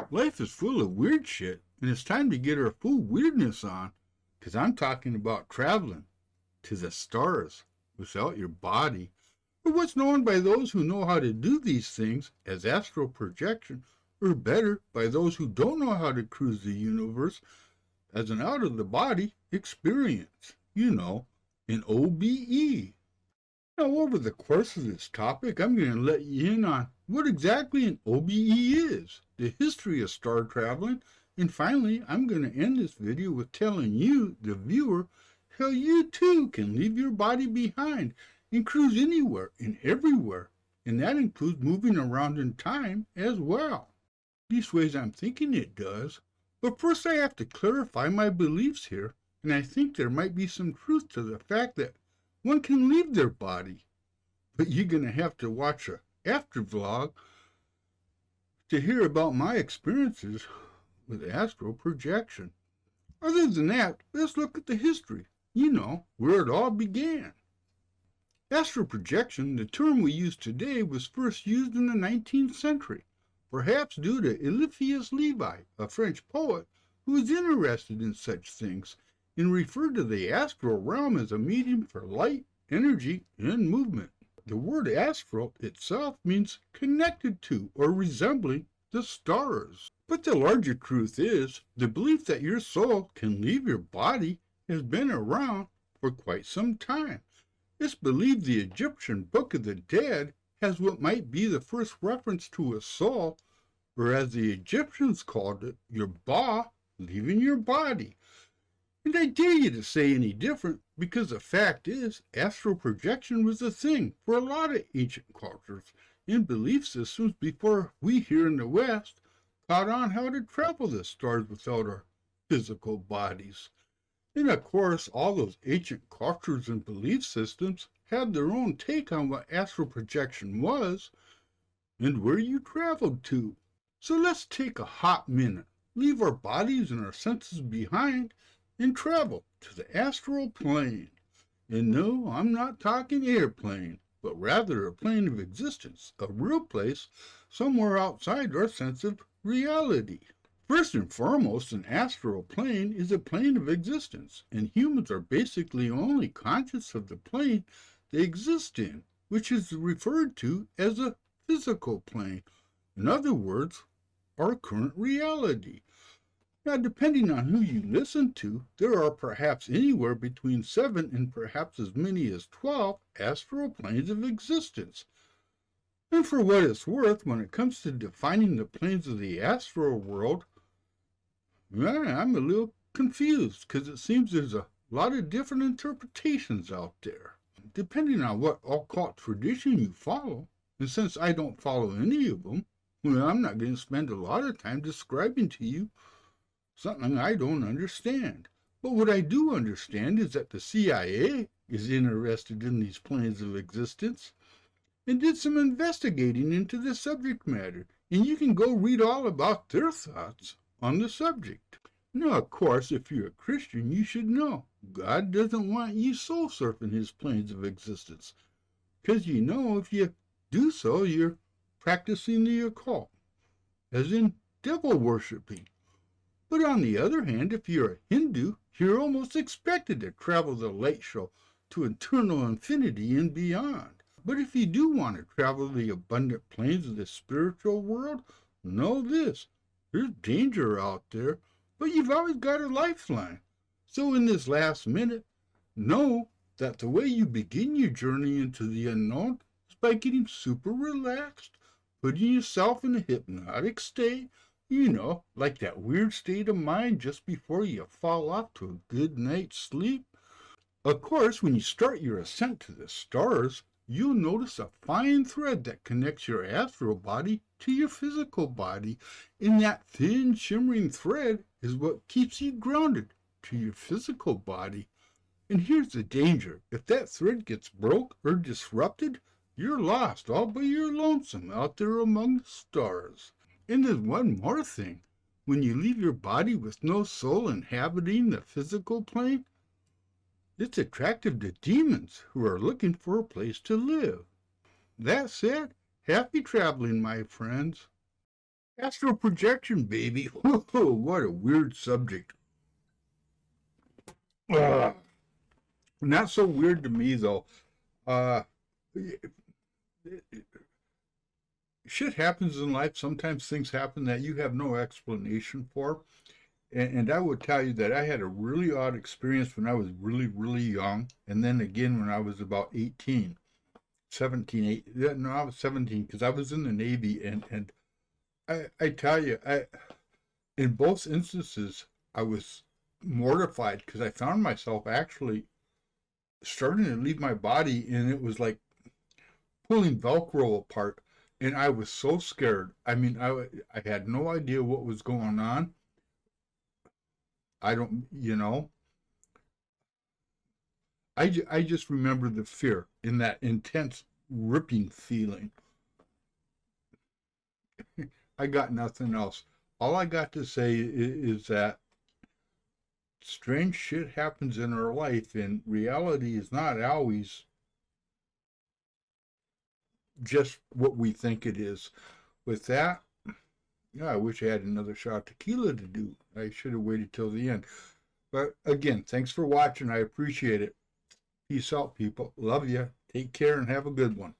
Life is full of weird shit, and it's time to get our full weirdness on, 'cause I'm talking about traveling to the stars without your body, or what's known by those who know how to do these things as astral projection, or better, by those who don't know how to cruise the universe as an out-of-the-body experience. You know, an OBE. Now, over the course of this topic, I'm going to let you in on what exactly an OBE is, the history of star traveling, and finally, I'm going to end this video with telling you, the viewer, how you too can leave your body behind and cruise anywhere and everywhere, and that includes moving around in time as well. These ways I'm thinking it does, but first I have to clarify my beliefs here, and I think there might be some truth to the fact that one can leave their body, but you're going to have to watch a after vlog to hear about my experiences with astral projection. Other than that, let's look at the history, you know, where it all began. Astral projection, the term we use today, was first used in the 19th century, perhaps due to Eliphas Levi, a French poet who was interested in such things, and referred to the astral realm as a medium for light, energy, and movement. The word astral itself means connected to or resembling the stars. But the larger truth is, the belief that your soul can leave your body has been around for quite some time. It's believed the Egyptian Book of the Dead has what might be the first reference to a soul, or as the Egyptians called it, your ba, leaving your body. And I dare you to say any different, because the fact is, astral projection was a thing for a lot of ancient cultures and belief systems before we here in the West caught on how to travel the stars without our physical bodies. And of course, all those ancient cultures and belief systems had their own take on what astral projection was and where you traveled to. So let's take a hot minute, leave our bodies and our senses behind, and travel to the astral plane. And no, I'm not talking airplane, but rather a plane of existence, a real place somewhere outside our sense of reality. First and foremost, an astral plane is a plane of existence, and humans are basically only conscious of the plane they exist in, which is referred to as a physical plane. In other words, our current reality. Now, depending on who you listen to, there are perhaps anywhere between 7 and perhaps as many as 12 astral planes of existence. And for what it's worth, when it comes to defining the planes of the astral world, I'm a little confused, because it seems there's a lot of different interpretations out there, depending on what occult tradition you follow. And since I don't follow any of them, well, I'm not going to spend a lot of time describing to you something I don't understand. But what I do understand is that the CIA is interested in these planes of existence and did some investigating into the subject matter, and you can go read all about their thoughts on the subject. Now, of course, if you're a Christian, you should know God doesn't want you soul surfing his planes of existence, because you know if you do so, you're practicing the occult, as in devil worshipping. But on the other hand, if you're a Hindu, you're almost expected to travel the light show to eternal infinity and beyond. But if you do want to travel the abundant planes of the spiritual world, know this: there's danger out there, but you've always got a lifeline. So in this last minute, know that the way you begin your journey into the unknown is by getting super relaxed, putting yourself in a hypnotic state, you know, like that weird state of mind just before you fall off to a good night's sleep. Of course, when you start your ascent to the stars, you'll notice a fine thread that connects your astral body to your physical body, and that thin, shimmering thread is what keeps you grounded to your physical body. And here's the danger: if that thread gets broke or disrupted, you're lost all by your lonesome out there among the stars. And there's one more thing: when you leave your body with no soul inhabiting the physical plane, it's attractive to demons who are looking for a place to live. That said, happy traveling, my friends. Astral projection, baby. Whoa, what a weird subject. Uh, Not so weird to me, though. Uh, Shit happens in life. Sometimes things happen that you have no explanation for. And I would tell you that I had a really odd experience when I was really, really young. And then again when I was about 18, 17, 8. No, I was 17 because I was in the Navy. And I tell you, in both instances, I was mortified because I found myself actually starting to leave my body, and it was like pulling Velcro apart. And I was so scared. I mean, I had no idea what was going on. I don't, I just remember the fear in that intense ripping feeling. I got nothing else. All I got to say is that strange shit happens in our life, and reality is not always just what we think it is. With that, yeah, I wish I had another shot of tequila to do. I should have waited till the end. But again, thanks for watching. I appreciate it. Peace out, people. Love you. Take care and have a good one.